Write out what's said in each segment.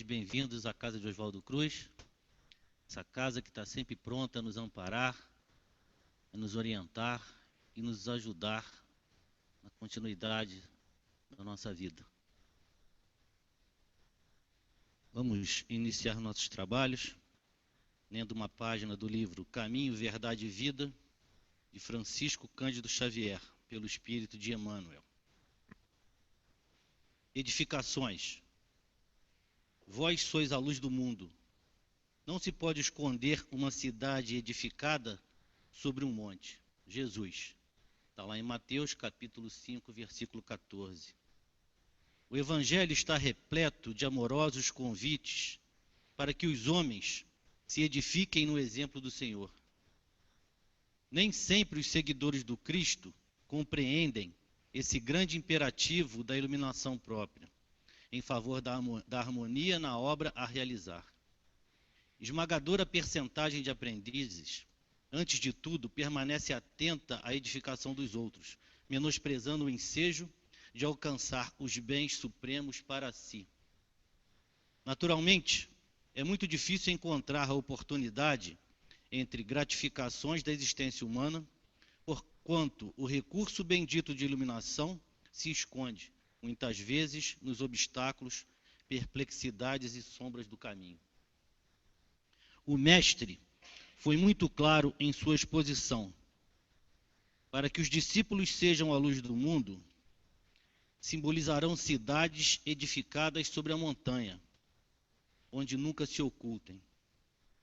Bem-vindos à casa de Oswaldo Cruz, essa casa que está sempre pronta a nos amparar, a nos orientar e nos ajudar na continuidade da nossa vida. Vamos iniciar nossos trabalhos lendo uma página do livro Caminho, Verdade e Vida, de Francisco Cândido Xavier, pelo Espírito de Emmanuel. Edificações. Vós sois a luz do mundo. Não se pode esconder uma cidade edificada sobre um monte. Jesus. Está lá em Mateus, capítulo 5, versículo 14. O Evangelho está repleto de amorosos convites para que os homens se edifiquem no exemplo do Senhor. Nem sempre os seguidores do Cristo compreendem esse grande imperativo da iluminação própria, em favor da harmonia na obra a realizar. Esmagadora percentagem de aprendizes, antes de tudo, permanece atenta à edificação dos outros, menosprezando o ensejo de alcançar os bens supremos para si. Naturalmente, é muito difícil encontrar a oportunidade entre gratificações da existência humana, porquanto o recurso bendito de iluminação se esconde, muitas vezes, nos obstáculos, perplexidades e sombras do caminho. O Mestre foi muito claro em sua exposição. Para que os discípulos sejam a luz do mundo, simbolizarão cidades edificadas sobre a montanha, onde nunca se ocultem.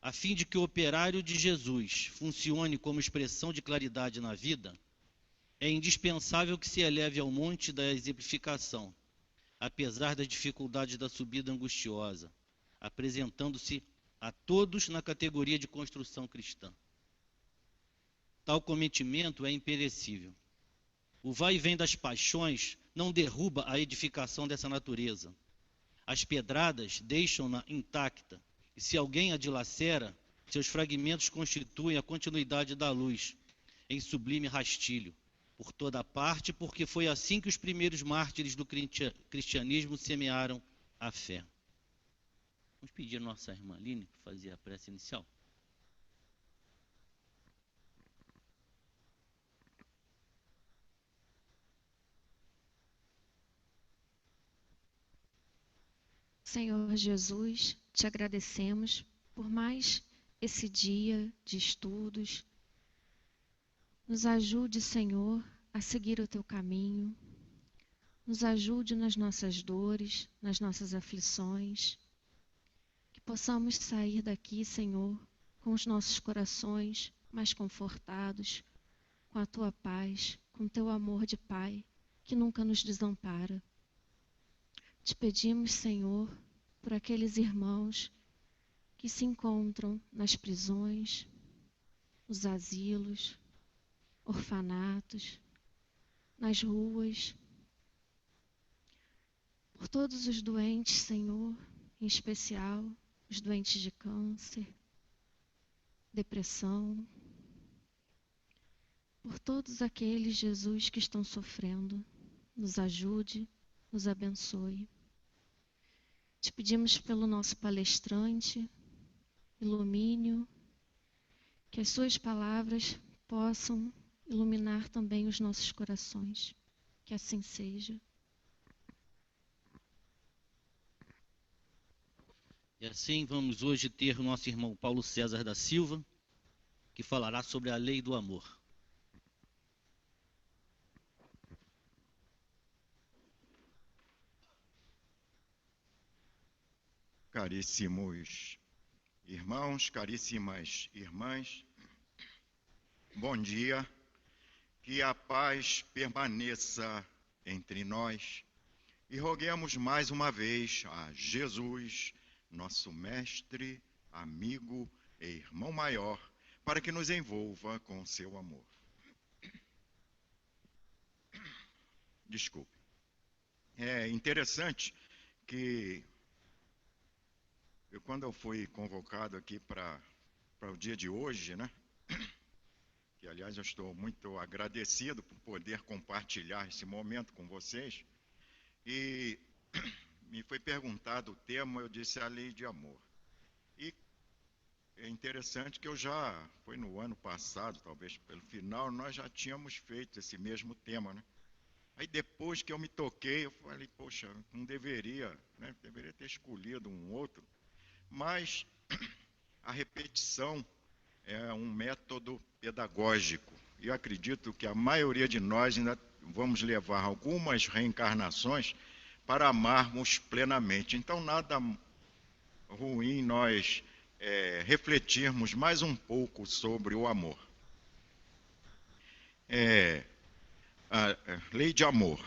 A fim de que o operário de Jesus funcione como expressão de claridade na vida, é indispensável que se eleve ao monte da exemplificação, apesar das dificuldades da subida angustiosa, apresentando-se a todos na categoria de construção cristã. Tal cometimento é imperecível. O vai e vem das paixões não derruba a edificação dessa natureza. As pedradas deixam-na intacta, e se alguém a dilacera, seus fragmentos constituem a continuidade da luz, em sublime rastilho, por toda parte, porque foi assim que os primeiros mártires do cristianismo semearam a fé. Vamos pedir a nossa irmã Aline para fazer a prece inicial. Senhor Jesus, te agradecemos por mais esse dia de estudos. Nos ajude, Senhor, a seguir o teu caminho. Nos ajude nas nossas dores, nas nossas aflições. Que possamos sair daqui, Senhor, com os nossos corações mais confortados, com a tua paz, com o teu amor de Pai, que nunca nos desampara. Te pedimos, Senhor, por aqueles irmãos que se encontram nas prisões, nos asilos, orfanatos, nas ruas, por todos os doentes, Senhor, em especial os doentes de câncer, depressão, por todos aqueles, Jesus, que estão sofrendo, nos ajude, nos abençoe. Te pedimos pelo nosso palestrante, ilumine-o, que as suas palavras possam iluminar também os nossos corações. Que assim seja. E assim vamos hoje ter o nosso irmão Paulo César da Silva, que falará sobre a lei do amor. Caríssimos irmãos, caríssimas irmãs, bom dia, que a paz permaneça entre nós e roguemos mais uma vez a Jesus, nosso mestre, amigo e irmão maior, para que nos envolva com seu amor. Desculpe. É interessante que quando eu fui convocado aqui para o dia de hoje, né? Que, aliás, eu estou muito agradecido por poder compartilhar esse momento com vocês. E me foi perguntado o tema, eu disse a lei de amor. E é interessante que foi no ano passado, talvez pelo final, nós já tínhamos feito esse mesmo tema, né? Aí depois que eu me toquei, eu falei, poxa, não deveria, né? Deveria ter escolhido um outro. Mas a repetição é um método pedagógico. E eu acredito que a maioria de nós ainda vamos levar algumas reencarnações para amarmos plenamente. Então, nada ruim nós refletirmos mais um pouco sobre o amor. A lei de amor.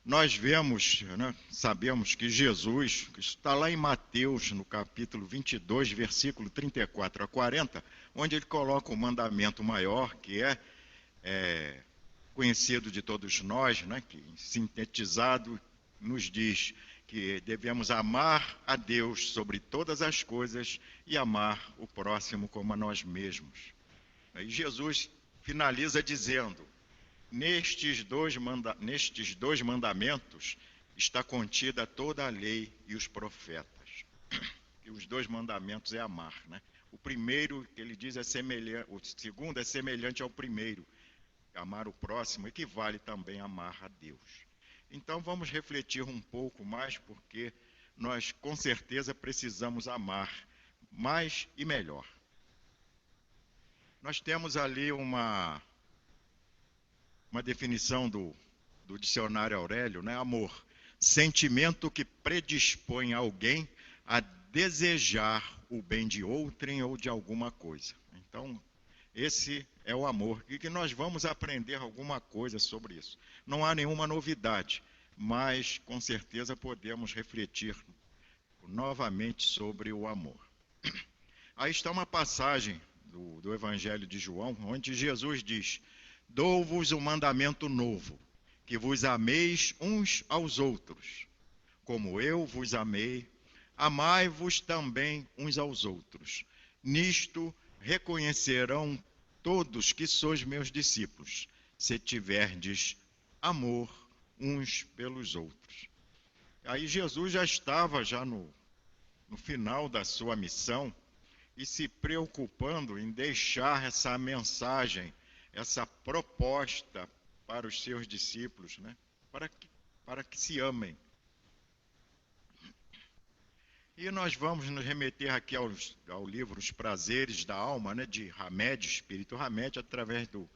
Nós vemos, né, sabemos que Jesus, que está lá em Mateus, no capítulo 22, versículo 34 a 40, onde ele coloca o mandamento maior, que é conhecido de todos nós, né, que sintetizado nos diz que devemos amar a Deus sobre todas as coisas e amar o próximo como a nós mesmos. E Jesus finaliza dizendo: nestes dois mandamentos está contida toda a lei e os profetas. E os dois mandamentos é amar, né? O primeiro que ele diz é semelhante, o segundo é semelhante ao primeiro. Amar o próximo equivale também a amar a Deus. Então vamos refletir um pouco mais, porque nós com certeza precisamos amar mais e melhor. Nós temos ali uma definição do dicionário Aurélio, né? Amor, sentimento que predispõe alguém a desejar o bem de outrem ou de alguma coisa. Então, esse é o amor, e que nós vamos aprender alguma coisa sobre isso. Não há nenhuma novidade, mas com certeza podemos refletir novamente sobre o amor. Aí está uma passagem do Evangelho de João, onde Jesus diz: dou-vos um mandamento novo, que vos ameis uns aos outros. Como eu vos amei, amai-vos também uns aos outros. Nisto reconhecerão todos que sois meus discípulos, se tiverdes amor uns pelos outros. Aí Jesus já estava no final da sua missão e se preocupando em deixar essa mensagem, essa proposta para os seus discípulos, né? Para que se amem. E nós vamos nos remeter aqui ao livro Os Prazeres da Alma, né, de Hamed, Espírito Hamed, através do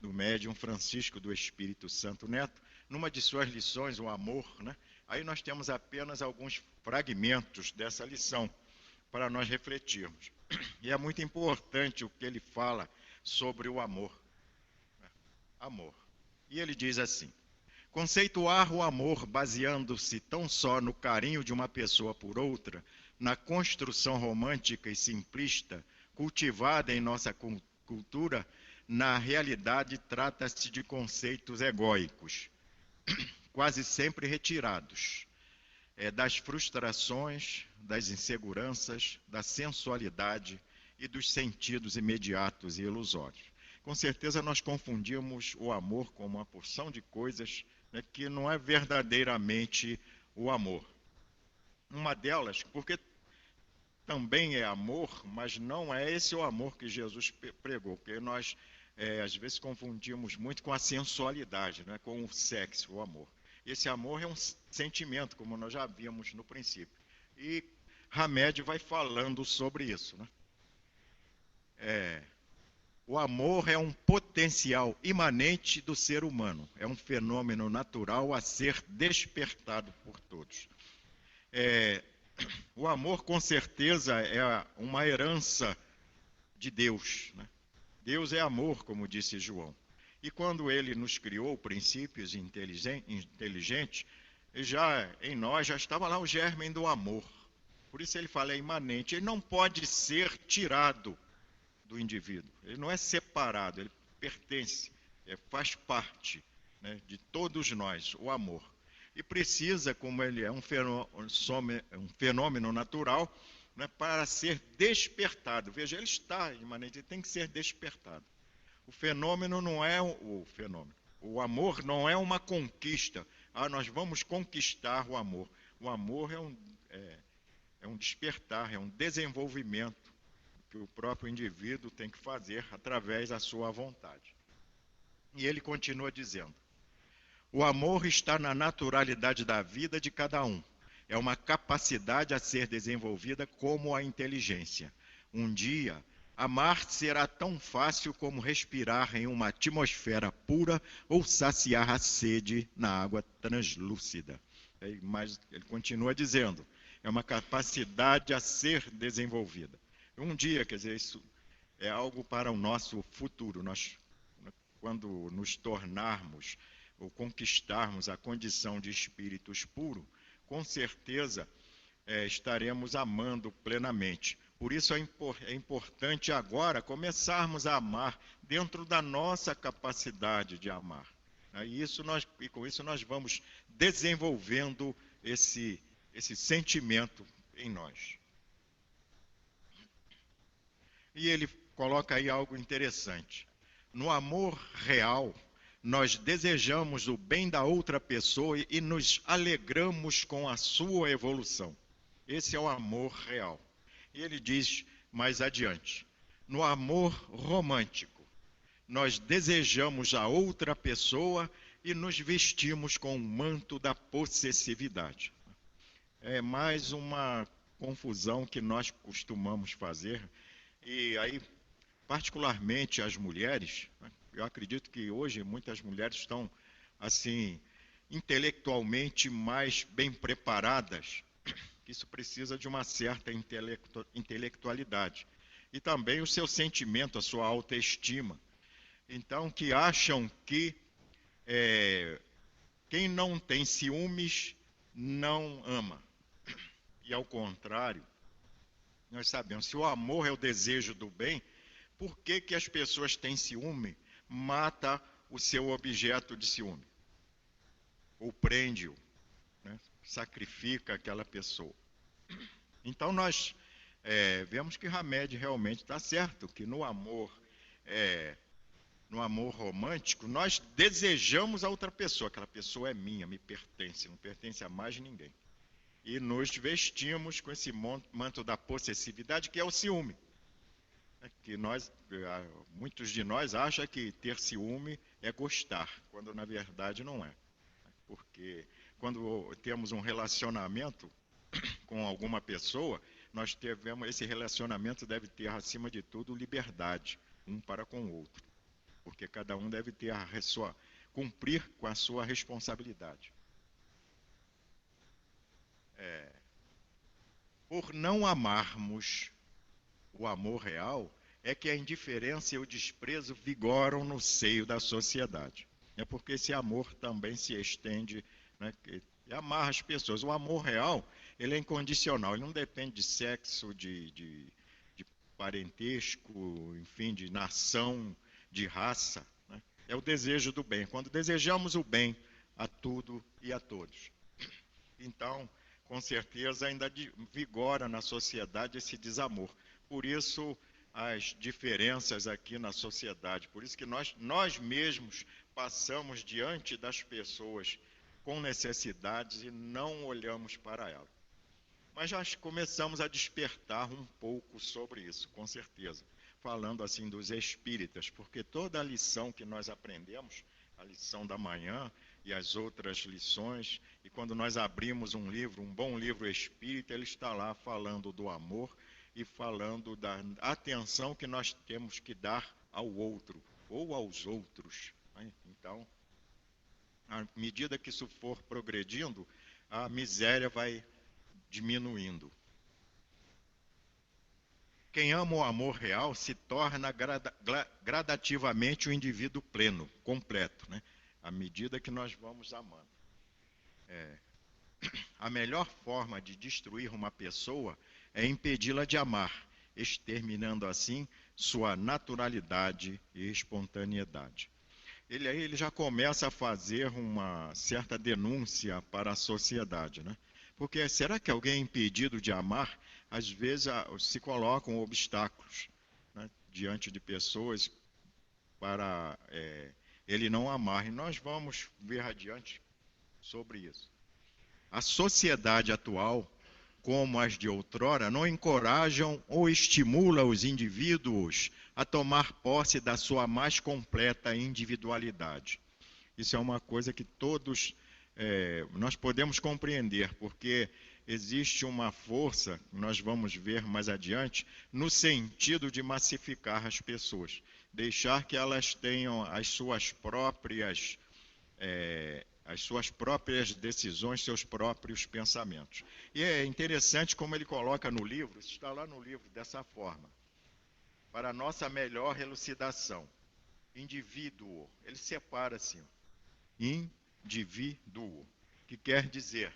médium Francisco do Espírito Santo Neto, numa de suas lições, o amor, né? Aí nós temos apenas alguns fragmentos dessa lição para nós refletirmos. E é muito importante o que ele fala sobre o amor. Amor. E ele diz assim: conceituar o amor baseando-se tão só no carinho de uma pessoa por outra, na construção romântica e simplista, cultivada em nossa cultura, na realidade trata-se de conceitos egóicos, quase sempre retirados, das frustrações, das inseguranças, da sensualidade e dos sentidos imediatos e ilusórios. Com certeza nós confundimos o amor com uma porção de coisas, né, que não é verdadeiramente o amor. Uma delas, porque também é amor, mas não é esse o amor que Jesus pregou, porque nós às vezes confundimos muito com a sensualidade, né, com o sexo, o amor. Esse amor é um sentimento, como nós já vimos no princípio. E Hamed vai falando sobre isso, né? O amor é um potencial imanente do ser humano. É um fenômeno natural a ser despertado por todos. O amor, com certeza, é uma herança de Deus, né? Deus é amor, como disse João. E quando ele nos criou princípios inteligentes, já em nós já estava lá o germe do amor. Por isso ele fala, é imanente. Ele não pode ser tirado do indivíduo. Ele não é separado, ele pertence, faz parte, né, de todos nós, o amor. E precisa, como ele é um fenômeno natural, né, para ser despertado. Veja, ele está imanente, ele tem que ser despertado. O fenômeno não é o fenômeno. O amor não é uma conquista. Nós vamos conquistar o amor. O amor é um despertar, é um desenvolvimento que o próprio indivíduo tem que fazer através da sua vontade. E ele continua dizendo: o amor está na naturalidade da vida de cada um. É uma capacidade a ser desenvolvida como a inteligência. Um dia, amar será tão fácil como respirar em uma atmosfera pura ou saciar a sede na água translúcida. Mas ele continua dizendo, é uma capacidade a ser desenvolvida. Um dia, quer dizer, isso é algo para o nosso futuro. Nós, quando nos tornarmos ou conquistarmos a condição de espíritos puros, com certeza estaremos amando plenamente. Por isso é importante agora começarmos a amar dentro da nossa capacidade de amar. E com isso nós vamos desenvolvendo esse sentimento em nós. E ele coloca aí algo interessante. No amor real, nós desejamos o bem da outra pessoa e nos alegramos com a sua evolução. Esse é o amor real. E ele diz mais adiante: no amor romântico, nós desejamos a outra pessoa e nos vestimos com o manto da possessividade. É mais uma confusão que nós costumamos fazer. E aí, particularmente as mulheres, eu acredito que hoje muitas mulheres estão, assim, intelectualmente mais bem preparadas. Isso precisa de uma certa intelectualidade. E também o seu sentimento, a sua autoestima. Então, que acham que quem não tem ciúmes não ama. E ao contrário, nós sabemos, se o amor é o desejo do bem, por que as pessoas têm ciúme? Mata o seu objeto de ciúme. Ou prende-o, né? Sacrifica aquela pessoa. Então nós vemos que Hamed realmente está certo, que no amor romântico, nós desejamos a outra pessoa, aquela pessoa é minha, me pertence, não pertence a mais ninguém. E nos vestimos com esse manto da possessividade, que é o ciúme. Que muitos de nós acham que ter ciúme é gostar, quando na verdade não é. Porque quando temos um relacionamento com alguma pessoa, esse relacionamento deve ter, acima de tudo, liberdade, um para com o outro. Porque cada um deve ter cumprir com a sua responsabilidade. Por não amarmos o amor real, é que a indiferença e o desprezo vigoram no seio da sociedade. É porque esse amor também se estende, né, e amarra as pessoas. O amor real, ele é incondicional, ele não depende de sexo, de parentesco, enfim, de nação, de raça. Né? É o desejo do bem. Quando desejamos o bem a tudo e a todos. Então, com certeza, ainda vigora na sociedade esse desamor. Por isso, as diferenças aqui na sociedade. Por isso que nós mesmos passamos diante das pessoas com necessidades e não olhamos para elas. Mas já começamos a despertar um pouco sobre isso, com certeza. Falando assim dos espíritas, porque toda a lição que nós aprendemos, a lição da manhã e as outras lições, e quando nós abrimos um livro, um bom livro espírita, ele está lá falando do amor e falando da atenção que nós temos que dar ao outro, ou aos outros. Né? Então, à medida que isso for progredindo, a miséria vai diminuindo. Quem ama o amor real se torna gradativamente um indivíduo pleno, completo, né? À medida que nós vamos amando. A melhor forma de destruir uma pessoa é impedi-la de amar, exterminando assim sua naturalidade e espontaneidade. Ele já começa a fazer uma certa denúncia para a sociedade, né? Porque será que alguém é impedido de amar? Às vezes se colocam obstáculos, né, diante de pessoas para ele não amar. E nós vamos ver adiante sobre isso. a sociedade atual, como as de outrora, não encorajam ou estimulam os indivíduos a tomar posse da sua mais completa individualidade. Isso é uma coisa que todos nós podemos compreender, porque existe uma força, nós vamos ver mais adiante, no sentido de massificar as pessoas, deixar que elas tenham as suas próprias decisões, seus próprios pensamentos. E é interessante como ele coloca no livro, isso está lá no livro dessa forma, para a nossa melhor elucidação. Indivíduo, ele separa assim, indivíduo, que quer dizer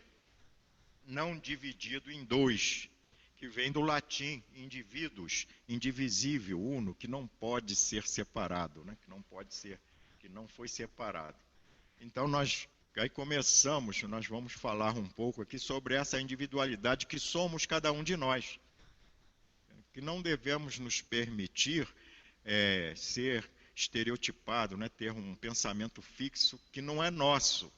não dividido em dois, que vem do latim indivíduos, indivisível, uno, que não pode ser separado, né? Que não foi separado. Então nós vamos falar um pouco aqui sobre essa individualidade que somos cada um de nós, que não devemos nos permitir ser estereotipado, né? Ter um pensamento fixo que não é nosso.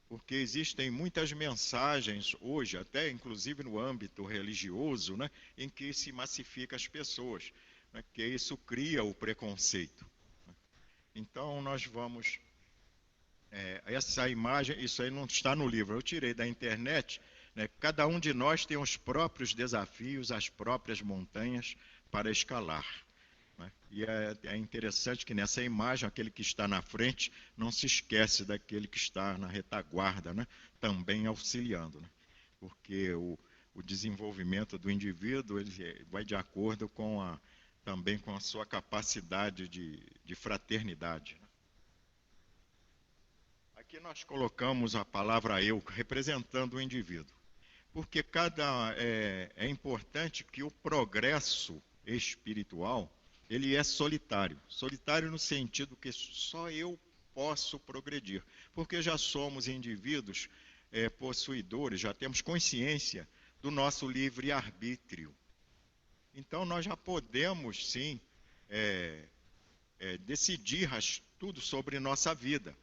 Porque existem muitas mensagens hoje, até inclusive no âmbito religioso, né, em que se massifica as pessoas, né, que isso cria o preconceito. Então nós vamos... essa imagem, isso aí não está no livro, eu tirei da internet, né, cada um de nós tem os próprios desafios, as próprias montanhas para escalar. E é interessante que nessa imagem, aquele que está na frente não se esquece daquele que está na retaguarda, né? Também auxiliando. Né? Porque o desenvolvimento do indivíduo ele vai de acordo também com a sua capacidade de fraternidade. Né? Aqui nós colocamos a palavra eu, representando o indivíduo. Porque é importante que o progresso espiritual ele é solitário. Solitário no sentido que só eu posso progredir. Porque já somos indivíduos possuidores, já temos consciência do nosso livre-arbítrio. Então nós já podemos, sim, decidir tudo sobre nossa vida.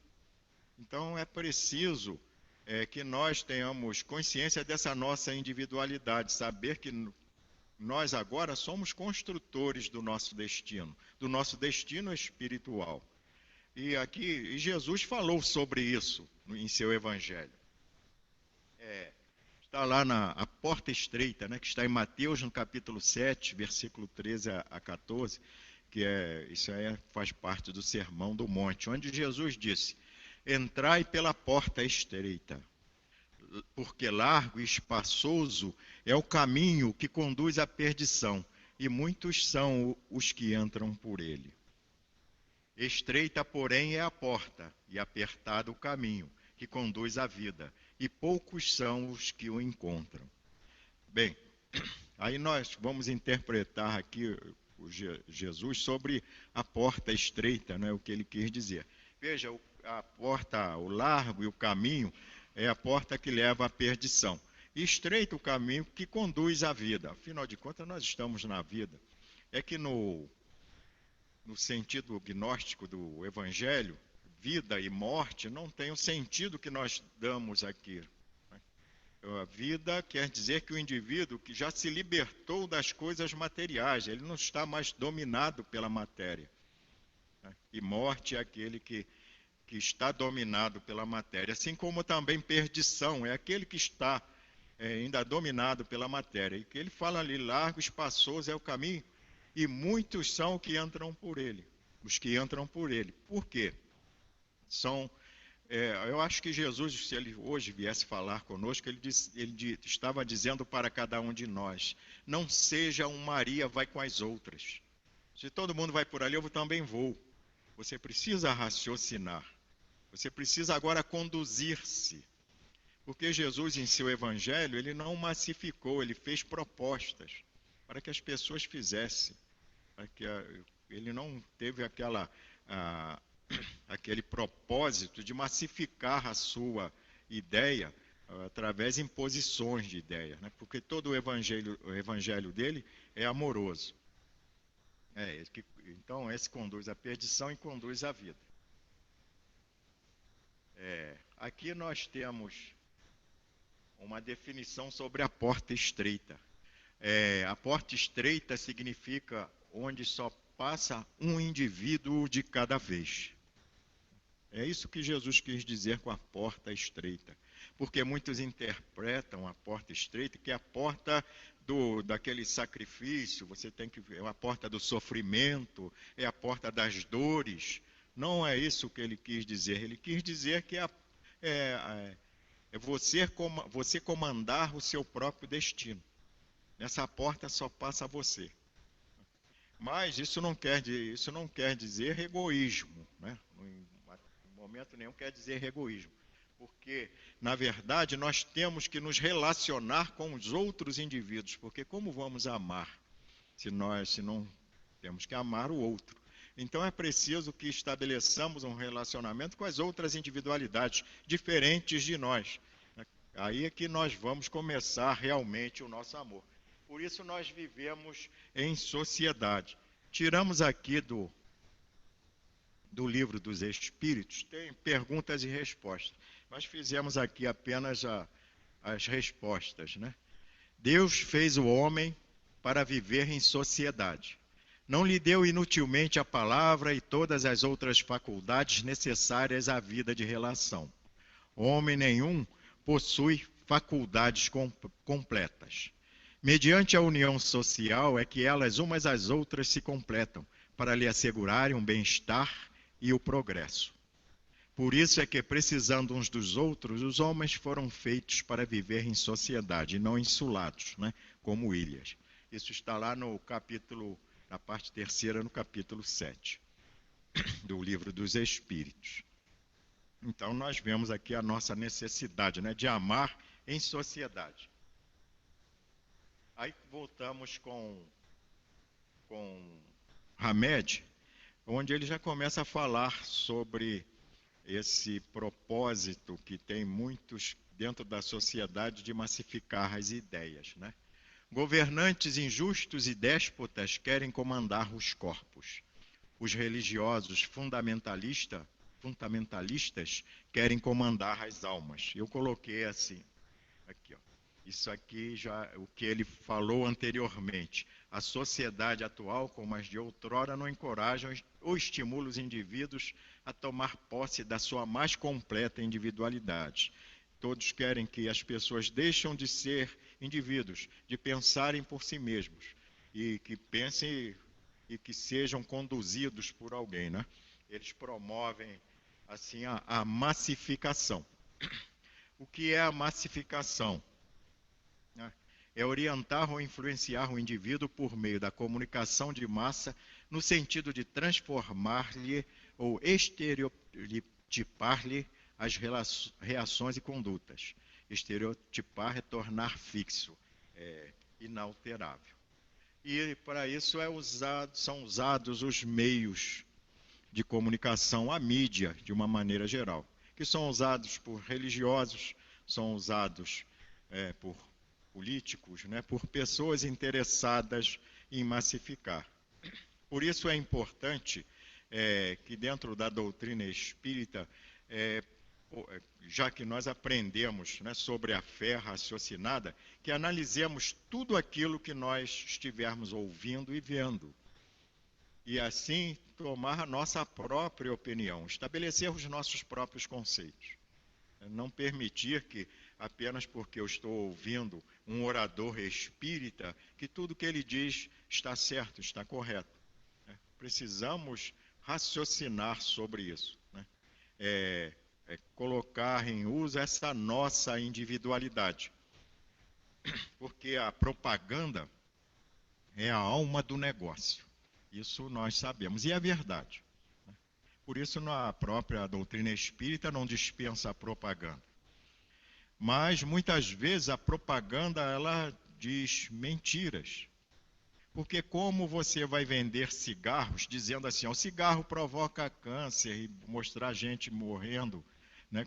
Então é preciso que nós tenhamos consciência dessa nossa individualidade, saber que nós agora somos construtores do nosso destino espiritual. E aqui Jesus falou sobre isso em seu Evangelho. Está lá a porta estreita, né, que está em Mateus, no capítulo 7, versículo 13 a 14, que isso aí faz parte do Sermão do Monte, onde Jesus disse: entrai pela porta estreita, porque largo e espaçoso é o caminho que conduz à perdição, e muitos são os que entram por ele. Estreita, porém, é a porta, e apertado o caminho que conduz à vida, e poucos são os que o encontram. Bem, aí nós vamos interpretar aqui Jesus sobre a porta estreita, né, o que ele quis dizer. Veja, a porta, o largo e o caminho é a porta que leva à perdição. E estreito o caminho que conduz à vida. Afinal de contas, nós estamos na vida. É que no sentido gnóstico do Evangelho, vida e morte não tem o sentido que nós damos aqui. A vida quer dizer que o indivíduo que já se libertou das coisas materiais, ele não está mais dominado pela matéria. E morte é aquele que está dominado pela matéria, assim como também perdição é aquele que está ainda dominado pela matéria. E que ele fala ali, largo, espaçoso é o caminho, e muitos são os que entram por ele. Por quê? Eu acho que Jesus, se ele hoje viesse falar conosco, ele estava dizendo para cada um de nós: não seja um Maria vai com as outras. Se todo mundo vai por ali, eu também vou. Você precisa raciocinar. Você precisa agora conduzir-se. Porque Jesus, em seu Evangelho, ele não massificou, ele fez propostas para que as pessoas fizessem. Ele não teve aquele propósito de massificar a sua ideia através de imposições de ideias, né? Porque todo o evangelho dele é amoroso. Então, esse conduz à perdição e conduz à vida. Aqui nós temos uma definição sobre a porta estreita. A porta estreita significa onde só passa um indivíduo de cada vez. É isso que Jesus quis dizer com a porta estreita. Porque muitos interpretam a porta estreita, que é a porta daquele sacrifício, você tem que ver, é a porta do sofrimento, é a porta das dores. Não é isso que ele quis dizer. Ele quis dizer que é você comandar o seu próprio destino. Nessa porta só passa você. Mas isso não quer dizer egoísmo, né? Em momento nenhum quer dizer egoísmo. Porque, na verdade, nós temos que nos relacionar com os outros indivíduos. Porque como vamos amar se não temos que amar o outro? Então é preciso que estabeleçamos um relacionamento com as outras individualidades diferentes de nós. Aí é que nós vamos começar realmente o nosso amor. Por isso nós vivemos em sociedade. Tiramos aqui do livro dos Espíritos, tem perguntas e respostas. Nós fizemos aqui apenas as respostas, né? Deus fez o homem para viver em sociedade. Não lhe deu inutilmente a palavra e todas as outras faculdades necessárias à vida de relação. Homem nenhum possui faculdades completas. Mediante a união social é que elas umas às outras se completam, para lhe assegurarem um bem-estar e o progresso. Por isso é que, precisando uns dos outros, os homens foram feitos para viver em sociedade, e não insulados, né, como ilhas. Isso está lá no capítulo, na parte terceira, no capítulo 7, do livro dos Espíritos. Então, nós vemos aqui a nossa necessidade, né, de amar em sociedade. Aí voltamos com Hamed, onde ele já começa a falar sobre esse propósito que tem muitos dentro da sociedade de massificar as ideias, né? Governantes injustos e déspotas querem comandar os corpos. Os religiosos fundamentalistas querem comandar as almas. Eu coloquei assim, aqui, ó. Isso aqui já o que ele falou anteriormente. A sociedade atual, como as de outrora, não encorajam ou estimula os indivíduos a tomar posse da sua mais completa individualidade. Todos querem que as pessoas deixem de ser indivíduos, de pensarem por si mesmos, e que pensem e que sejam conduzidos por alguém, né? Eles promovem, assim, a massificação. O que é a massificação? É orientar ou influenciar o indivíduo por meio da comunicação de massa no sentido de transformar-lhe ou estereotipar-lhe as reações e condutas. Estereotipar é tornar fixo, inalterável. E para isso são usados os meios de comunicação, a mídia, de uma maneira geral, que são usados por religiosos, são usados por políticos, né, por pessoas interessadas em massificar. Por isso é importante que dentro da doutrina espírita, já que nós aprendemos, né, sobre a fé raciocinada, que analisemos tudo aquilo que nós estivermos ouvindo e vendo. E assim tomar a nossa própria opinião, estabelecer os nossos próprios conceitos. Não permitir que, apenas porque eu estou ouvindo um orador espírita, que tudo que ele diz está certo, está correto. Precisamos raciocinar sobre isso, né? Colocar em uso essa nossa individualidade. Porque a propaganda é a alma do negócio. Isso nós sabemos, e é verdade. Por isso, a própria doutrina espírita não dispensa a propaganda. Mas, muitas vezes, a propaganda, ela diz mentiras. Porque como você vai vender cigarros dizendo assim, o cigarro provoca câncer, e mostrar gente morrendo, né,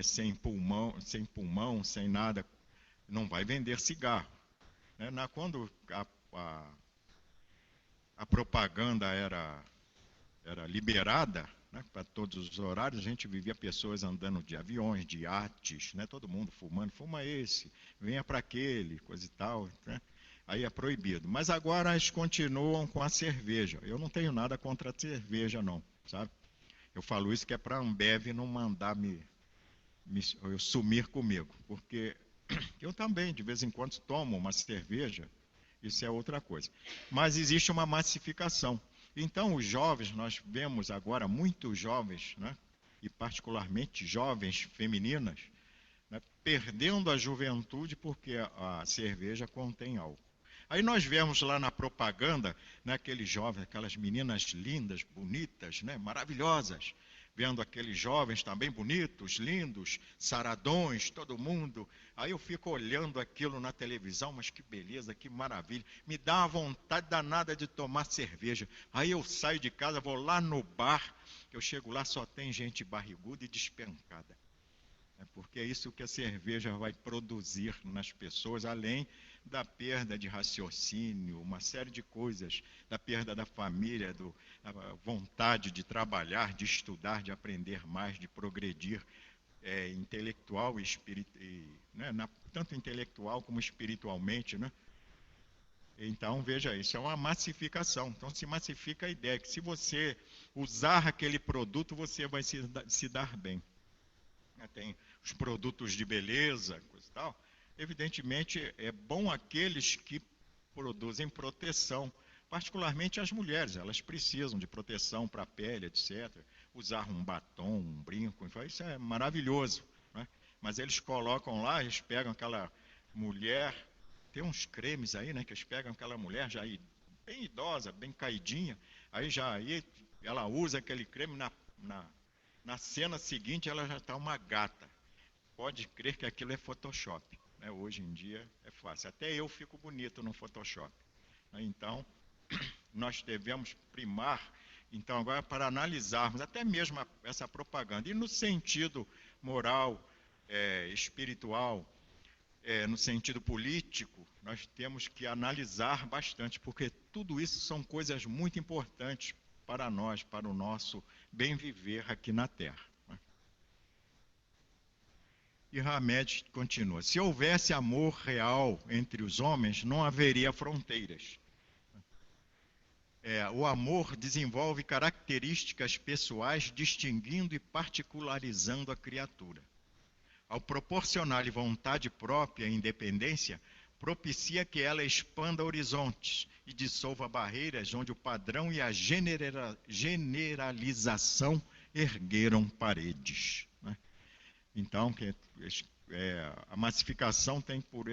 sem pulmão, sem nada, não vai vender cigarro. Né? Quando a propaganda era liberada, né, para todos os horários. A gente vivia pessoas andando de aviões, de iates, né, todo mundo fumando, fuma esse, venha para aquele, coisa e tal, né? Aí é proibido. Mas agora eles continuam com a cerveja. Eu não tenho nada contra a cerveja, não, sabe? Eu falo isso que é para a Ambev não mandar eu sumir comigo, porque eu também, de vez em quando, tomo uma cerveja, isso é outra coisa. Mas existe uma massificação. Então, os jovens, nós vemos agora muitos jovens, né, e particularmente jovens femininas, né, perdendo a juventude porque a cerveja contém álcool. Aí nós vemos lá na propaganda, né, aqueles jovens, aquelas meninas lindas, bonitas, né, maravilhosas, vendo aqueles jovens também bonitos, lindos, saradões, todo mundo. Aí eu fico olhando aquilo na televisão, mas que beleza, que maravilha. Me dá uma vontade danada de tomar cerveja. Aí eu saio de casa, vou lá no bar, eu chego lá, só tem gente barriguda e despencada. Porque é isso que a cerveja vai produzir nas pessoas, além da perda de raciocínio, uma série de coisas, da perda da família, da vontade de trabalhar, de estudar, de aprender mais, de progredir intelectual né, tanto intelectual como espiritualmente, né? Então, veja, isso é uma massificação. Então, se massifica a ideia que se você usar aquele produto, você vai se dar bem. Tem os produtos de beleza, coisa e tal. Evidentemente, é bom aqueles que produzem proteção, particularmente as mulheres, elas precisam de proteção para a pele, etc. Usar um batom, um brinco, isso é maravilhoso, né? Mas eles colocam lá, eles pegam aquela mulher, tem uns cremes aí, né, que eles pegam aquela mulher já bem idosa, bem caidinha, aí ela usa aquele creme na cena seguinte ela já está uma gata. Pode crer que aquilo é Photoshop, né? Hoje em dia é fácil. Até eu fico bonito no Photoshop. Então, nós devemos primar, então, agora para analisarmos até mesmo essa propaganda. E no sentido moral, espiritual, no sentido político, nós temos que analisar bastante, porque tudo isso são coisas muito importantes para nós, para o nosso bem viver aqui na Terra. E Hamed continua: se houvesse amor real entre os homens, não haveria fronteiras. O amor desenvolve características pessoais, distinguindo e particularizando a criatura. Ao proporcionar-lhe vontade própria e independência, propicia que ela expanda horizontes e dissolva barreiras onde o padrão e a generalização ergueram paredes. Né? Então, a massificação tem por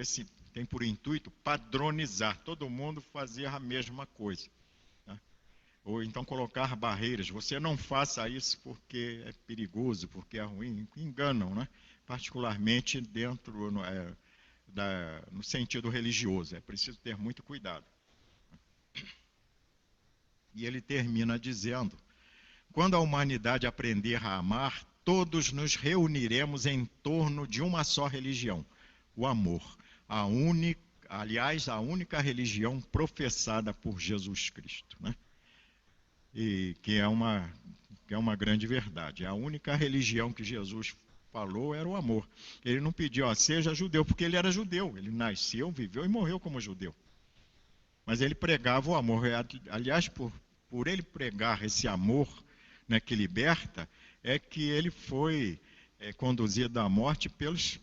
intuito padronizar, todo mundo fazer a mesma coisa. Né? Ou então colocar barreiras. Você não faça isso porque é perigoso, porque é ruim. Enganam, né? Particularmente dentro no sentido religioso. É preciso ter muito cuidado. E ele termina dizendo: quando a humanidade aprender a amar, todos nos reuniremos em torno de uma só religião, o amor. A única religião professada por Jesus Cristo. Né? E que é uma grande verdade. A única religião que Jesus falou era o amor. Ele não pediu, seja judeu, porque ele era judeu. Ele nasceu, viveu e morreu como judeu. Mas ele pregava o amor. Aliás, por ele pregar esse amor, né, que liberta, é que ele foi conduzido à morte pelos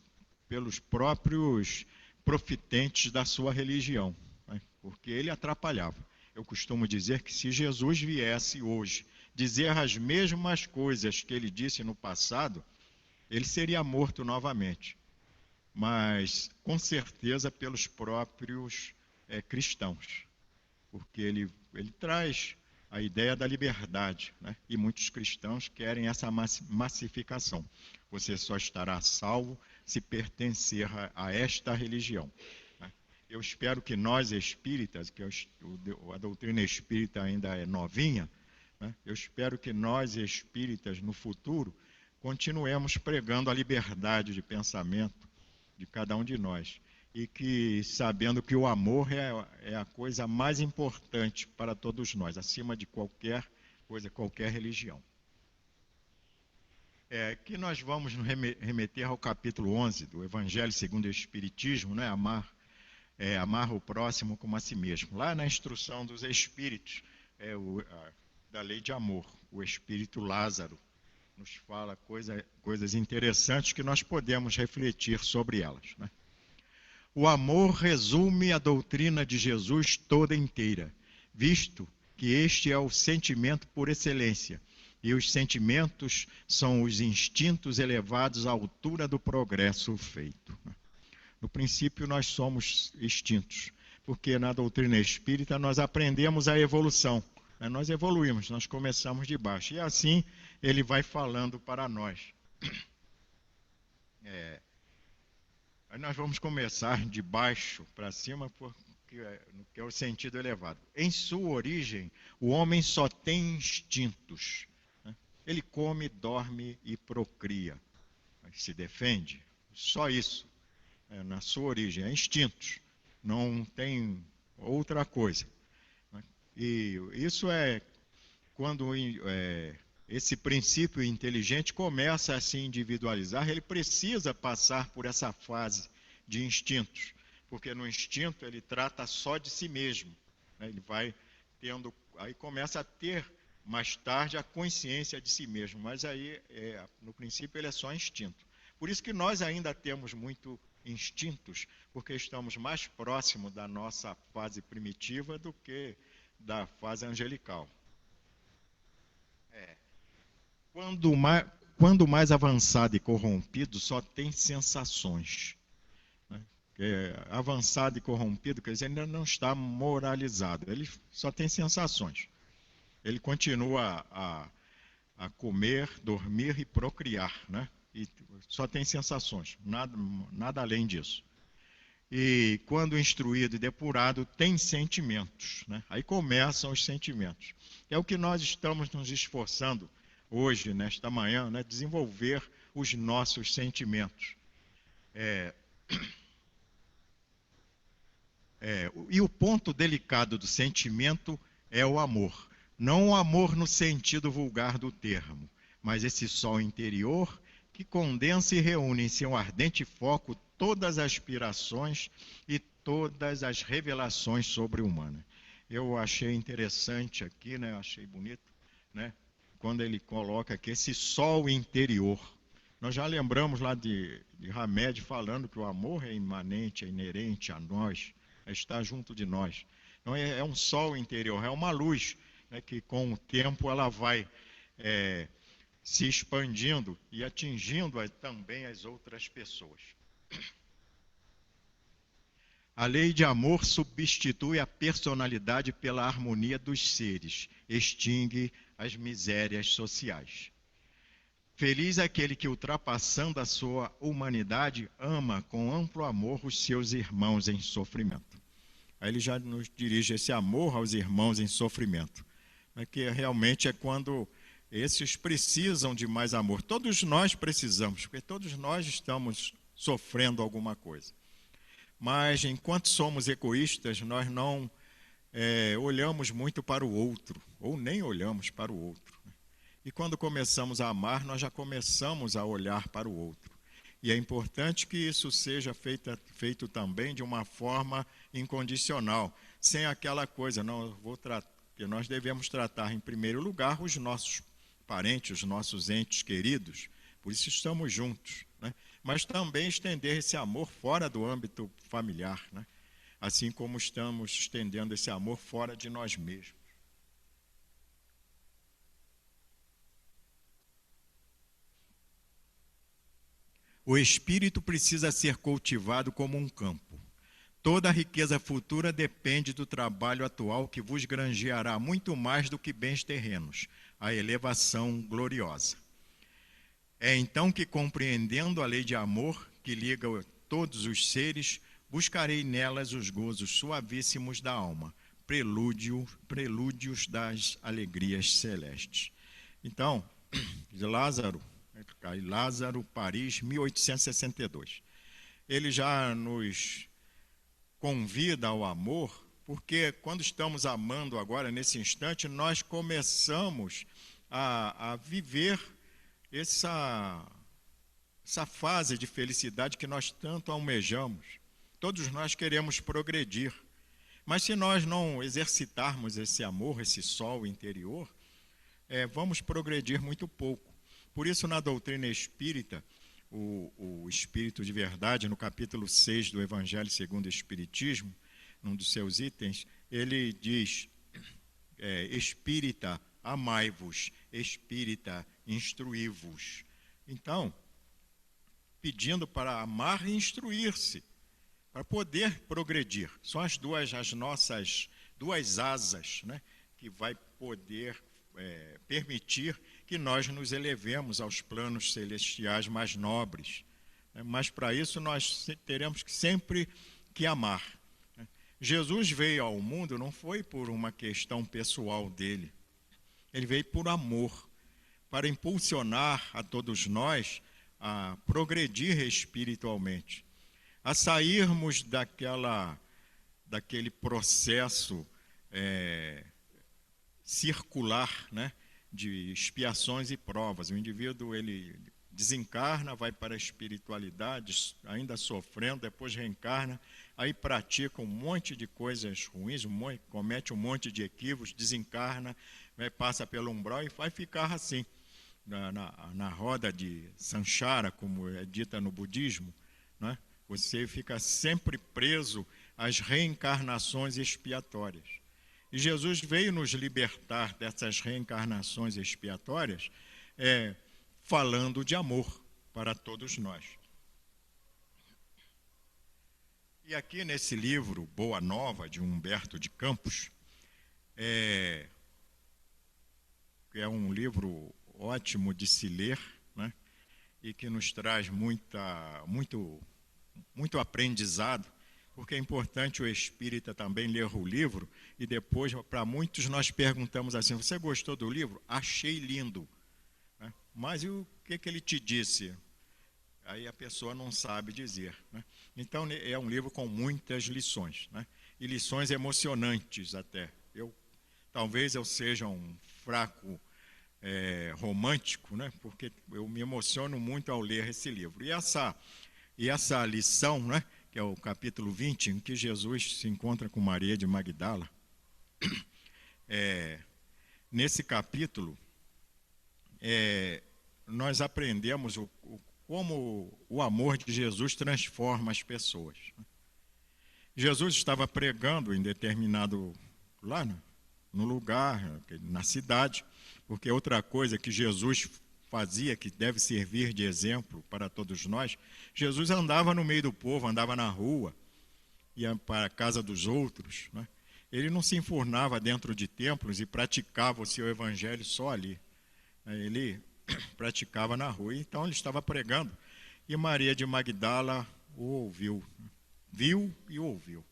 próprios profitentes da sua religião, né, porque ele atrapalhava. Eu costumo dizer que se Jesus viesse hoje dizer as mesmas coisas que ele disse no passado, ele seria morto novamente, mas com certeza pelos próprios cristãos, porque ele traz a ideia da liberdade, né? E muitos cristãos querem essa massificação. Você só estará salvo se pertencer a esta religião. Né? Eu espero que nós espíritas, que a doutrina espírita ainda é novinha, né? Eu espero que nós espíritas no futuro continuemos pregando a liberdade de pensamento de cada um de nós. E que, sabendo que o amor é a coisa mais importante para todos nós, acima de qualquer coisa, qualquer religião. Aqui nós vamos nos remeter ao capítulo 11 do Evangelho segundo o Espiritismo, né? Amar o próximo como a si mesmo. Lá na instrução dos Espíritos, da lei de amor, o Espírito Lázaro nos fala coisas interessantes que nós podemos refletir sobre elas, né? O amor resume a doutrina de Jesus toda inteira, visto que este é o sentimento por excelência, e os sentimentos são os instintos elevados à altura do progresso feito. No princípio, nós somos instintos, porque na doutrina espírita nós aprendemos a evolução, né? Nós evoluímos, nós começamos de baixo, e assim ele vai falando para nós. Aí nós vamos começar de baixo para cima, porque é o sentido elevado. Em sua origem, o homem só tem instintos, né? Ele come, dorme e procria, se defende, só isso. Na sua origem, é instintos, não tem outra coisa, né? E isso é quando esse princípio inteligente começa a se individualizar, ele precisa passar por essa fase de instintos, porque no instinto ele trata só de si mesmo, né? Ele vai tendo, aí começa a ter mais tarde a consciência de si mesmo, mas aí no princípio ele é só instinto. Por isso que nós ainda temos muito instintos, porque estamos mais próximos da nossa fase primitiva do que da fase angelical. Quando mais avançado e corrompido, só tem sensações, né? Avançado e corrompido, quer dizer, ainda não está moralizado, ele só tem sensações. Ele continua a comer, dormir e procriar, né? E só tem sensações, nada além disso. E quando instruído e depurado, tem sentimentos, né? Aí começam os sentimentos. É o que nós estamos nos esforçando hoje, nesta manhã, né? Desenvolver os nossos sentimentos. E o ponto delicado do sentimento é o amor. Não o amor no sentido vulgar do termo, mas esse sol interior que condensa e reúne em seu ardente foco todas as aspirações e todas as revelações sobre-humanas. Eu achei interessante aqui, né? Achei bonito, né? Quando ele coloca aqui esse sol interior. Nós já lembramos lá de Hamed falando que o amor é imanente, é inerente a nós, está junto de nós. Então é um sol interior, é uma luz, né, que com o tempo ela vai se expandindo e atingindo também as outras pessoas. A lei de amor substitui a personalidade pela harmonia dos seres, extingue as misérias sociais. Feliz aquele que, ultrapassando a sua humanidade, ama com amplo amor os seus irmãos em sofrimento. Aí ele já nos dirige esse amor aos irmãos em sofrimento, né, que realmente é quando esses precisam de mais amor. Todos nós precisamos, porque todos nós estamos sofrendo alguma coisa. Mas, enquanto somos egoístas, nós não olhamos muito para o outro, ou nem olhamos para o outro. E quando começamos a amar, nós já começamos a olhar para o outro. E é importante que isso seja feito também de uma forma incondicional, sem aquela coisa, que nós devemos tratar, em primeiro lugar, os nossos parentes, os nossos entes queridos, por isso estamos juntos, né? Mas também estender esse amor fora do âmbito familiar, né? Assim como estamos estendendo esse amor fora de nós mesmos. O espírito precisa ser cultivado como um campo. Toda a riqueza futura depende do trabalho atual que vos granjeará muito mais do que bens terrenos, a elevação gloriosa. É então que, compreendendo a lei de amor que liga todos os seres, buscarei nelas os gozos suavíssimos da alma, prelúdios das alegrias celestes. Então, Lázaro, Paris, 1862. Ele já nos convida ao amor, porque quando estamos amando agora, nesse instante, nós começamos a viver essa fase de felicidade que nós tanto almejamos. Todos nós queremos progredir, mas se nós não exercitarmos esse amor, esse sol interior, vamos progredir muito pouco. Por isso, na doutrina espírita, o Espírito de Verdade, no capítulo 6 do Evangelho segundo o Espiritismo, num dos seus itens, ele diz, espírita, amai-vos, espírita, instruí-vos. Então, pedindo para amar e instruir-se, para poder progredir. São as nossas duas asas, né, que vai poder permitir que nós nos elevemos aos planos celestiais mais nobres. Mas para isso nós teremos sempre que amar. Jesus veio ao mundo não foi por uma questão pessoal dele. Ele veio por amor, para impulsionar a todos nós a progredir espiritualmente, a sairmos daquele processo circular, né, de expiações e provas. O indivíduo, ele desencarna, vai para a espiritualidade, ainda sofrendo, depois reencarna, aí pratica um monte de coisas ruins, comete um monte de equívocos, desencarna, passa pelo umbral e vai ficar assim, na roda de Sanchara, como é dita no budismo, né? Você fica sempre preso às reencarnações expiatórias. E Jesus veio nos libertar dessas reencarnações expiatórias, falando de amor para todos nós. E aqui nesse livro, Boa Nova, de Humberto de Campos, que é um livro ótimo de se ler, né, e que nos traz muito aprendizado, porque é importante o espírita também ler o livro, e depois, para muitos, nós perguntamos assim, você gostou do livro? Achei lindo. Né? Mas e o que ele te disse? Aí a pessoa não sabe dizer. Né? Então, é um livro com muitas lições, né? E lições emocionantes até. Talvez eu seja um fraco romântico, né? Porque eu me emociono muito ao ler esse livro. E essa lição, né, que é o capítulo 20, em que Jesus se encontra com Maria de Magdala, nesse capítulo, nós aprendemos como o amor de Jesus transforma as pessoas. Jesus estava pregando em determinado, lá no lugar, na cidade, porque outra coisa que Jesus fazia, que deve servir de exemplo para todos nós, Jesus andava no meio do povo, andava na rua, ia para a casa dos outros, né? Ele não se enfurnava dentro de templos e praticava o seu evangelho só ali. Ele praticava na rua, então ele estava pregando. E Maria de Magdala o ouviu, viu e ouviu.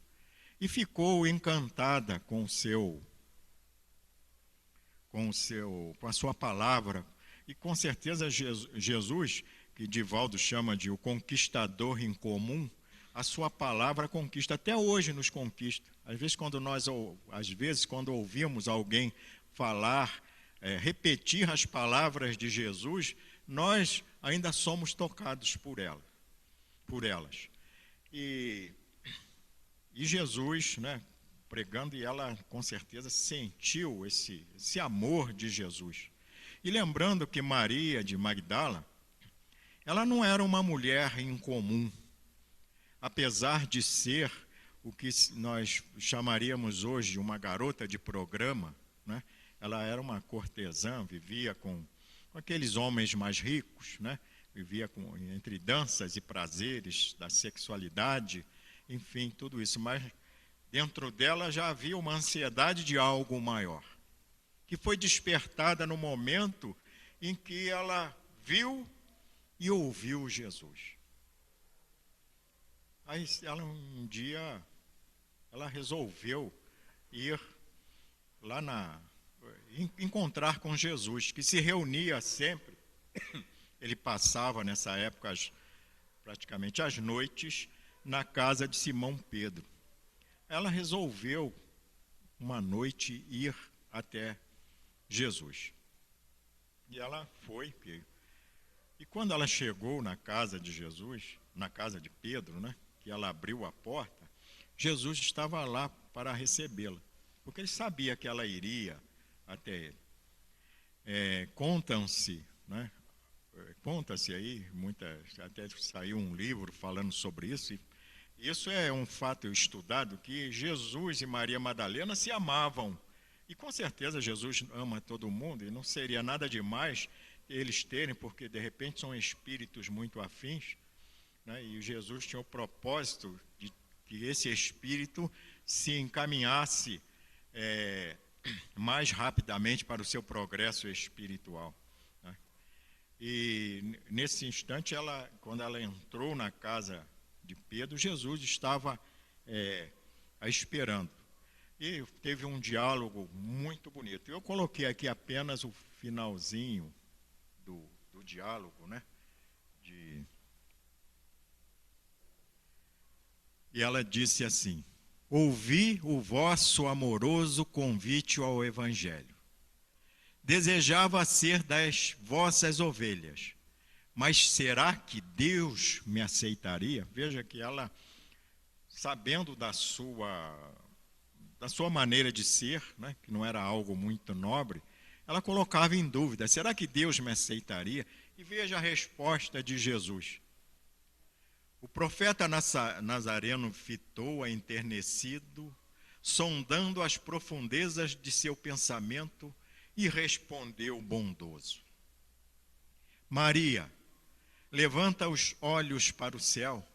E ficou encantada com a sua palavra. E com certeza Jesus, que Divaldo chama de o conquistador em comum, a sua palavra conquista, até hoje nos conquista. Às vezes quando ouvimos alguém falar, repetir as palavras de Jesus, nós ainda somos tocados por elas. E Jesus, né, pregando, e ela com certeza sentiu esse amor de Jesus. E lembrando que Maria de Magdala, ela não era uma mulher incomum, apesar de ser o que nós chamaríamos hoje de uma garota de programa, né? Ela era uma cortesã, vivia com aqueles homens mais ricos, né? Vivia entre danças e prazeres da sexualidade, enfim, tudo isso. Mas dentro dela já havia uma ansiedade de algo maior, que foi despertada no momento em que ela viu e ouviu Jesus. Aí um dia ela resolveu ir lá encontrar com Jesus, que se reunia sempre. Ele passava nessa época praticamente as noites na casa de Simão Pedro. Ela resolveu uma noite ir até Jesus. E ela foi, E quando ela chegou na casa de Jesus, na casa de Pedro, né, que ela abriu a porta, Jesus estava lá para recebê-la, porque ele sabia que ela iria até ele. Conta-se aí, até saiu um livro falando sobre isso, e isso é um fato estudado, que Jesus e Maria Madalena se amavam. E com certeza Jesus ama todo mundo, e não seria nada demais eles terem, porque de repente são espíritos muito afins, né? E Jesus tinha o propósito de que esse espírito se encaminhasse mais rapidamente para o seu progresso espiritual, né? E nesse instante, quando ela entrou na casa de Pedro, Jesus estava a esperando. E teve um diálogo muito bonito. Eu coloquei aqui apenas o finalzinho do diálogo, né? E ela disse assim: ouvi o vosso amoroso convite ao Evangelho. Desejava ser das vossas ovelhas, mas será que Deus me aceitaria? Veja que ela, sabendo da sua maneira de ser, né, que não era algo muito nobre, ela colocava em dúvida: será que Deus me aceitaria? E veja a resposta de Jesus. O profeta Nazareno fitou-a enternecido, sondando as profundezas de seu pensamento, e respondeu bondoso: Maria, levanta os olhos para o céu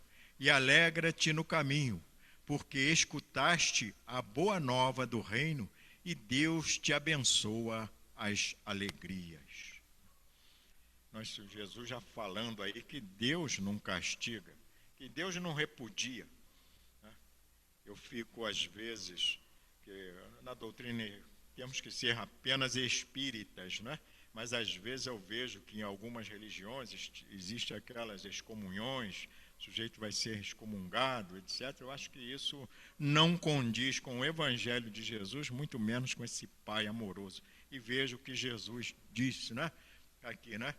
e alegra-te no caminho, porque escutaste a boa nova do reino e Deus te abençoa as alegrias. Jesus já falando aí que Deus não castiga, que Deus não repudia, né? Eu fico às vezes, que na doutrina temos que ser apenas espíritas, né? Mas às vezes eu vejo que em algumas religiões existem aquelas excomunhões, o sujeito vai ser excomungado, etc. Eu acho que isso não condiz com o Evangelho de Jesus, muito menos com esse Pai amoroso. E vejo que Jesus disse, né, aqui, né,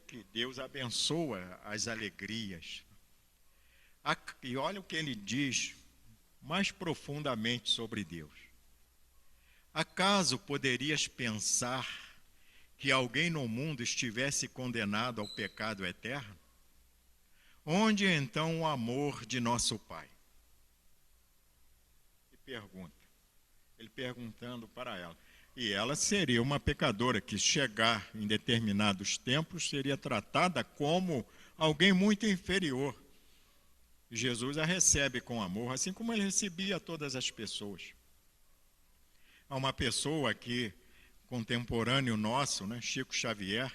que Deus abençoa as alegrias. E olha o que ele diz mais profundamente sobre Deus. Acaso poderias pensar que alguém no mundo estivesse condenado ao pecado eterno? Onde então o amor de nosso Pai? E pergunta. Ele perguntando para ela. E ela seria uma pecadora que, chegar em determinados tempos, seria tratada como alguém muito inferior. E Jesus a recebe com amor, assim como ele recebia todas as pessoas. Há uma pessoa aqui, contemporâneo nosso, né, Chico Xavier.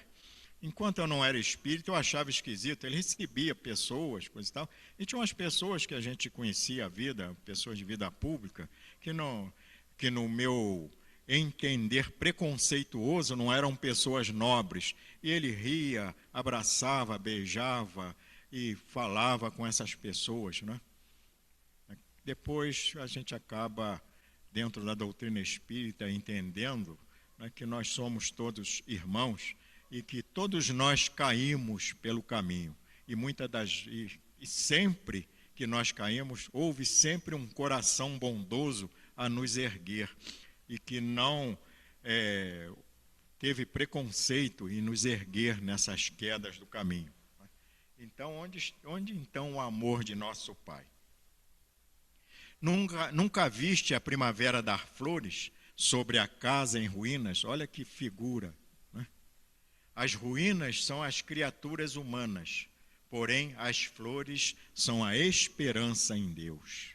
Enquanto eu não era espírita, eu achava esquisito. Ele recebia pessoas, coisa e tal. E tinha umas pessoas que a gente conhecia a vida, pessoas de vida pública, que no meu entender preconceituoso não eram pessoas nobres. E ele ria, abraçava, beijava e falava com essas pessoas, né? Depois a gente acaba, dentro da doutrina espírita, entendendo, né, que nós somos todos irmãos e que todos nós caímos pelo caminho. E sempre que nós caímos, houve sempre um coração bondoso a nos erguer e que não teve preconceito em nos erguer nessas quedas do caminho. Então, onde então o amor de nosso Pai? Nunca viste a primavera dar flores sobre a casa em ruínas? Olha que figura, né? As ruínas são as criaturas humanas, porém as flores são a esperança em Deus.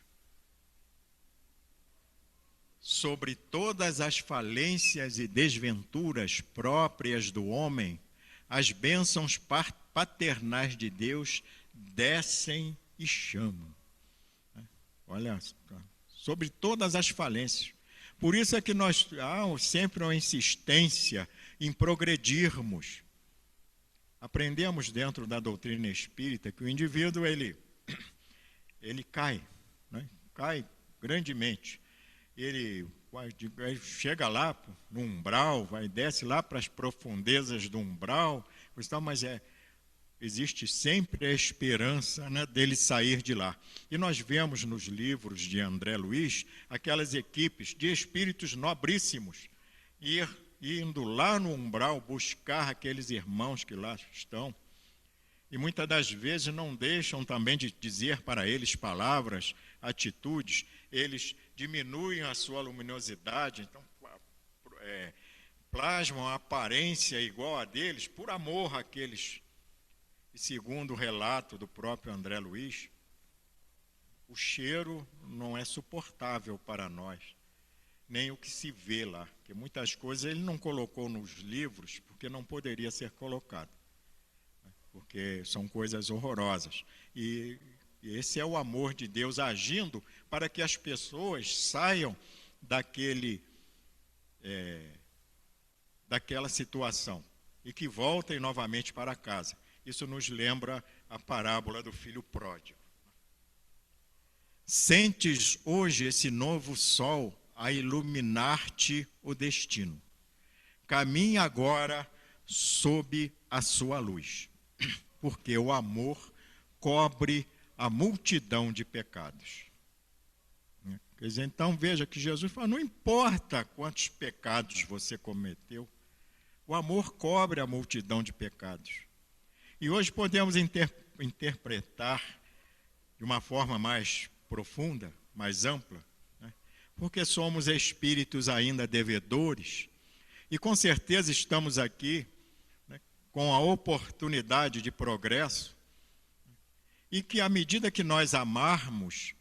Sobre todas as falências e desventuras próprias do homem, as bênçãos paternais de Deus descem e chamam. Olha, sobre todas as falências. Por isso é que nós há sempre uma insistência em progredirmos. Aprendemos dentro da doutrina espírita que o indivíduo ele cai, né? Cai grandemente. Ele chega lá no umbral, desce lá para as profundezas do umbral, mas existe sempre a esperança, né, dele sair de lá. E nós vemos nos livros de André Luiz aquelas equipes de espíritos nobríssimos indo lá no umbral buscar aqueles irmãos que lá estão. E muitas das vezes não deixam também de dizer para eles palavras, atitudes. Eles diminuem a sua luminosidade, então plasmam a aparência igual a deles por amor àqueles. E segundo o relato do próprio André Luiz, o cheiro não é suportável para nós, nem o que se vê lá, porque muitas coisas ele não colocou nos livros, porque não poderia ser colocado, porque são coisas horrorosas. E esse é o amor de Deus agindo para que as pessoas saiam daquela situação e que voltem novamente para casa. Isso nos lembra a parábola do filho pródigo. Sentes hoje esse novo sol a iluminar-te o destino. Caminha agora sob a sua luz, porque o amor cobre a multidão de pecados. Quer dizer, então veja que Jesus fala, não importa quantos pecados você cometeu, o amor cobre a multidão de pecados. E hoje podemos interpretar de uma forma mais profunda, mais ampla, né? Porque somos espíritos ainda devedores e com certeza estamos aqui, né, com a oportunidade de progresso e que à medida que nós amarmos,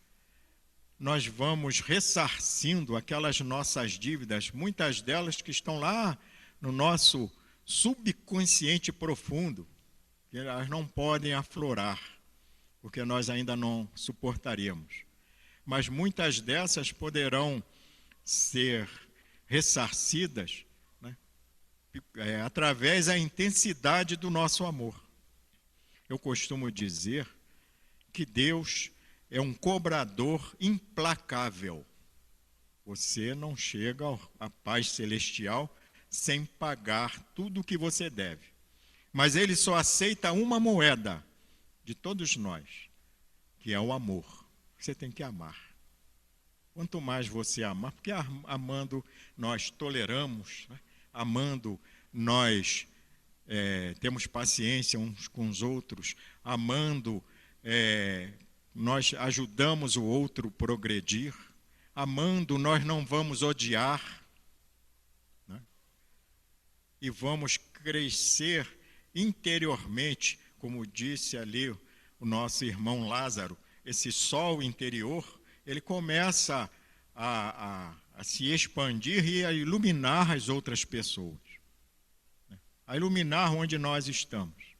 nós vamos ressarcindo aquelas nossas dívidas, muitas delas que estão lá no nosso subconsciente profundo, que elas não podem aflorar, porque nós ainda não suportaremos. Mas muitas dessas poderão ser ressarcidas, né, através da intensidade do nosso amor. Eu costumo dizer que Deus é um cobrador implacável. Você não chega à paz celestial sem pagar tudo o que você deve. Mas ele só aceita uma moeda de todos nós, que é o amor. Você tem que amar. Quanto mais você amar, porque amando nós toleramos, né? Amando nós temos paciência uns com os outros, amando nós ajudamos o outro a progredir, amando nós não vamos odiar, né? E vamos crescer interiormente, como disse ali o nosso irmão Lázaro, esse sol interior, ele começa a se expandir e a iluminar as outras pessoas, né? A iluminar onde nós estamos.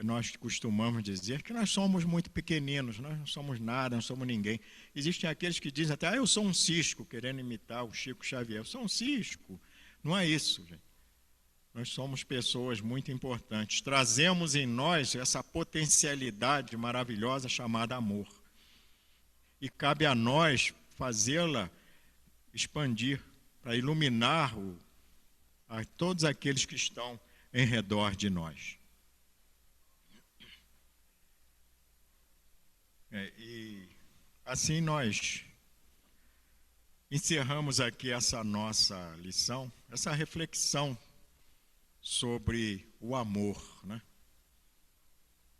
Nós costumamos dizer que nós somos muito pequeninos, nós não somos nada, não somos ninguém. Existem aqueles que dizem até, eu sou um cisco, querendo imitar o Chico Xavier. Eu sou um cisco. Não é isso, gente. Nós somos pessoas muito importantes. Trazemos em nós essa potencialidade maravilhosa chamada amor. E cabe a nós fazê-la expandir, para iluminar a todos aqueles que estão em redor de nós. E assim nós encerramos aqui essa nossa lição, essa reflexão sobre o amor, né?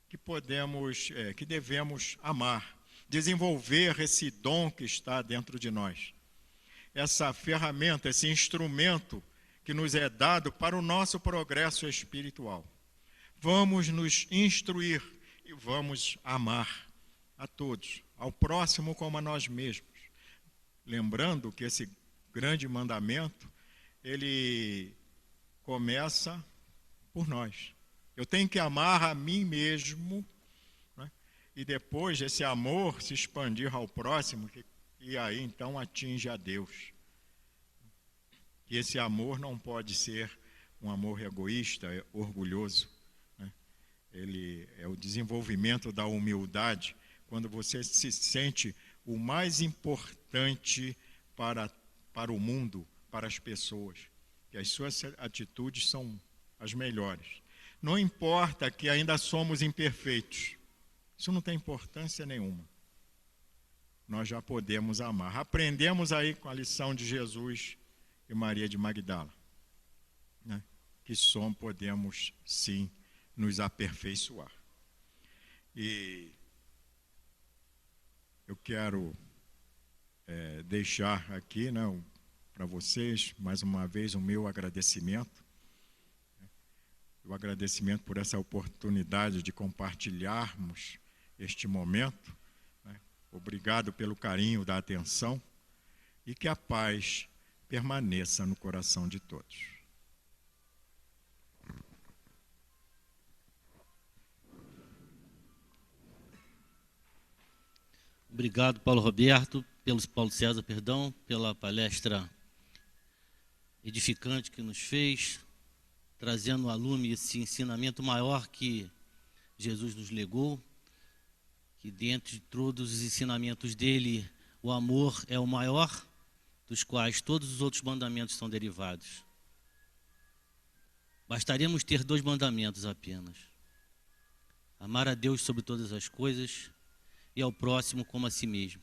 Que devemos amar, desenvolver esse dom que está dentro de nós, essa ferramenta, esse instrumento que nos é dado para o nosso progresso espiritual. Vamos nos instruir e vamos amar a todos, ao próximo como a nós mesmos. Lembrando que esse grande mandamento, ele começa por nós. Eu tenho que amar a mim mesmo, né? E depois esse amor se expandir ao próximo, e aí então atinge a Deus. E esse amor não pode ser um amor egoísta, orgulhoso, né? Ele é o desenvolvimento da humildade, quando você se sente o mais importante para o mundo, para as pessoas, que as suas atitudes são as melhores. Não importa que ainda somos imperfeitos. Isso não tem importância nenhuma. Nós já podemos amar. Aprendemos aí com a lição de Jesus e Maria de Magdala, né? Que podemos sim nos aperfeiçoar. E eu quero deixar aqui, né, para vocês, mais uma vez, o meu agradecimento. O agradecimento por essa oportunidade de compartilharmos este momento. Né? Obrigado pelo carinho da atenção e que a paz permaneça no coração de todos. Obrigado, Paulo César, pela palestra edificante que nos fez, trazendo à lume esse ensinamento maior que Jesus nos legou, que dentre todos os ensinamentos dele, o amor é o maior, dos quais todos os outros mandamentos são derivados. Bastaríamos ter 2 mandamentos apenas: amar a Deus sobre todas as coisas e ao próximo como a si mesmo.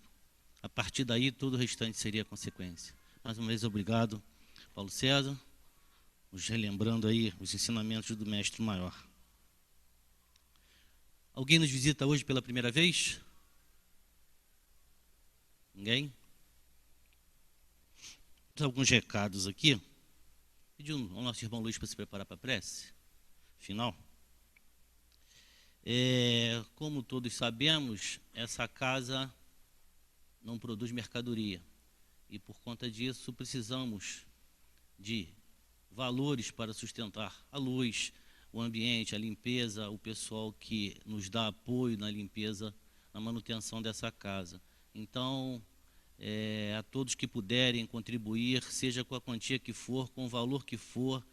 A partir daí, todo o restante seria consequência. Mais uma vez, obrigado, Paulo César, nos relembrando aí os ensinamentos do Mestre Maior. Alguém nos visita hoje pela primeira vez? Ninguém? Alguns recados aqui. Pedir ao nosso irmão Luiz para se preparar para a prece final. Como todos sabemos, essa casa não produz mercadoria. E por conta disso precisamos de valores para sustentar a luz, o ambiente, a limpeza, o pessoal que nos dá apoio na limpeza, na manutenção dessa casa. Então, a todos que puderem contribuir, seja com a quantia que for, com o valor que for,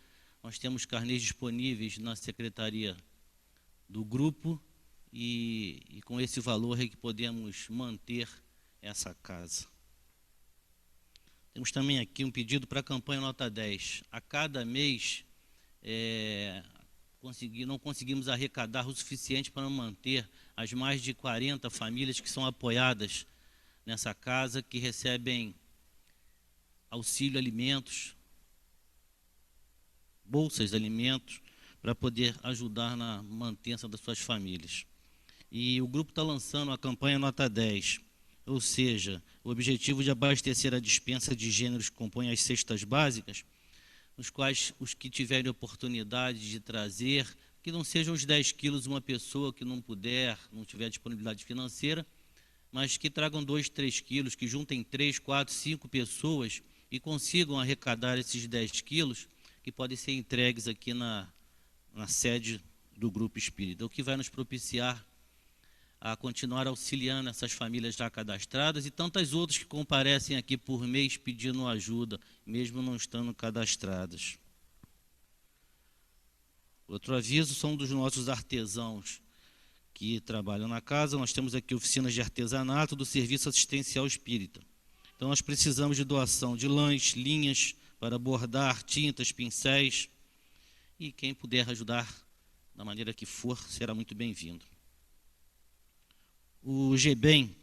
nós temos carnês disponíveis na secretaria do grupo e com esse valor é que podemos manter essa casa. Temos também aqui um pedido para a campanha Nota 10. A cada mês não conseguimos arrecadar o suficiente para manter as mais de 40 famílias que são apoiadas nessa casa, que recebem auxílio alimentos, bolsas de alimentos, para poder ajudar na manutenção das suas famílias. E o grupo está lançando a campanha Nota 10, ou seja, o objetivo de abastecer a despensa de gêneros que compõem as cestas básicas, nos quais os que tiverem oportunidade de trazer, que não sejam os 10 quilos uma pessoa que não puder, não tiver disponibilidade financeira, mas que tragam 2, 3 quilos, que juntem 3, 4, 5 pessoas e consigam arrecadar esses 10 quilos, que podem ser entregues aqui na sede do Grupo Espírita, o que vai nos propiciar a continuar auxiliando essas famílias já cadastradas e tantas outras que comparecem aqui por mês pedindo ajuda, mesmo não estando cadastradas. Outro aviso são dos nossos artesãos que trabalham na casa. Nós temos aqui oficinas de artesanato do Serviço Assistencial Espírita. Então nós precisamos de doação de lãs, linhas para bordar, tintas, pincéis, e quem puder ajudar da maneira que for, será muito bem-vindo. O GBEM,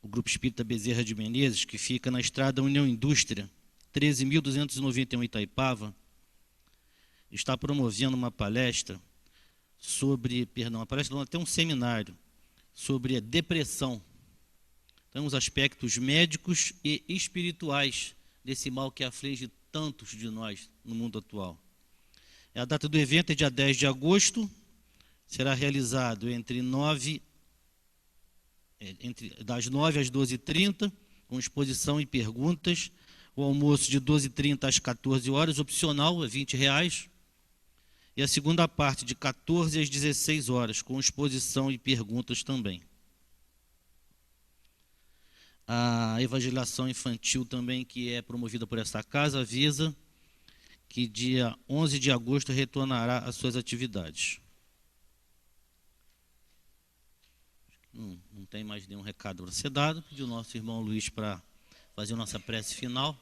o Grupo Espírita Bezerra de Menezes, que fica na Estrada União Indústria, 13.291 Itaipava, está promovendo uma palestra até um seminário sobre a depressão. Então, os aspectos médicos e espirituais desse mal que aflige tantos de nós no mundo atual. A data do evento é dia 10 de agosto, será realizado das 9 às 12h30, com exposição e perguntas, o almoço de 12h30 às 14 horas, opcional, é R$20, e a segunda parte de 14 às 16 horas, com exposição e perguntas também. A evangelização infantil também, que é promovida por essa casa, avisa que dia 11 de agosto retornará às suas atividades. Não tem mais nenhum recado para ser dado. Pedi o nosso irmão Luiz para fazer a nossa prece final.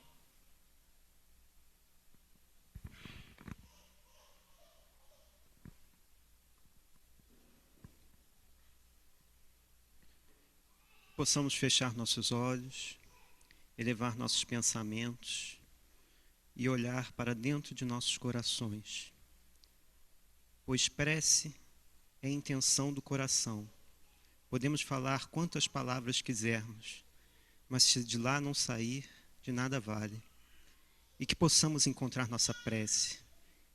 possamos fechar nossos olhos, elevar nossos pensamentos e olhar para dentro de nossos corações. Pois prece é a intenção do coração. Podemos falar quantas palavras quisermos, mas se de lá não sair, de nada vale. E que possamos encontrar nossa prece,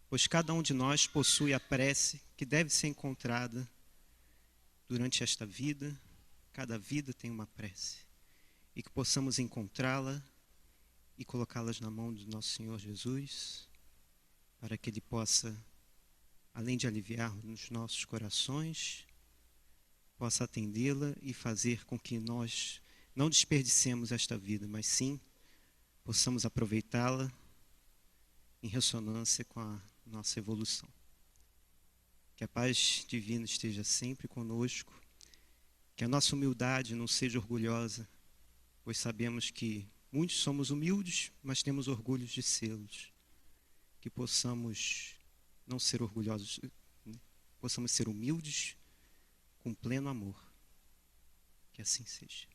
pois cada um de nós possui a prece que deve ser encontrada durante esta vida. Cada vida tem uma prece. E que possamos encontrá-la e colocá-las na mão do nosso Senhor Jesus, para que Ele possa, além de aliviar nos nossos corações, possa atendê-la e fazer com que nós não desperdicemos esta vida, mas sim possamos aproveitá-la em ressonância com a nossa evolução. Que a paz divina esteja sempre conosco, que a nossa humildade não seja orgulhosa, pois sabemos que muitos somos humildes, mas temos orgulho de sê-los. Que possamos não ser orgulhosos, possamos ser humildes com pleno amor. Que assim seja.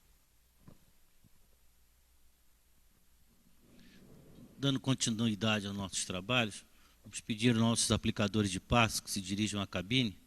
Dando continuidade aos nossos trabalhos, vamos pedir aos nossos aplicadores de passe que se dirijam à cabine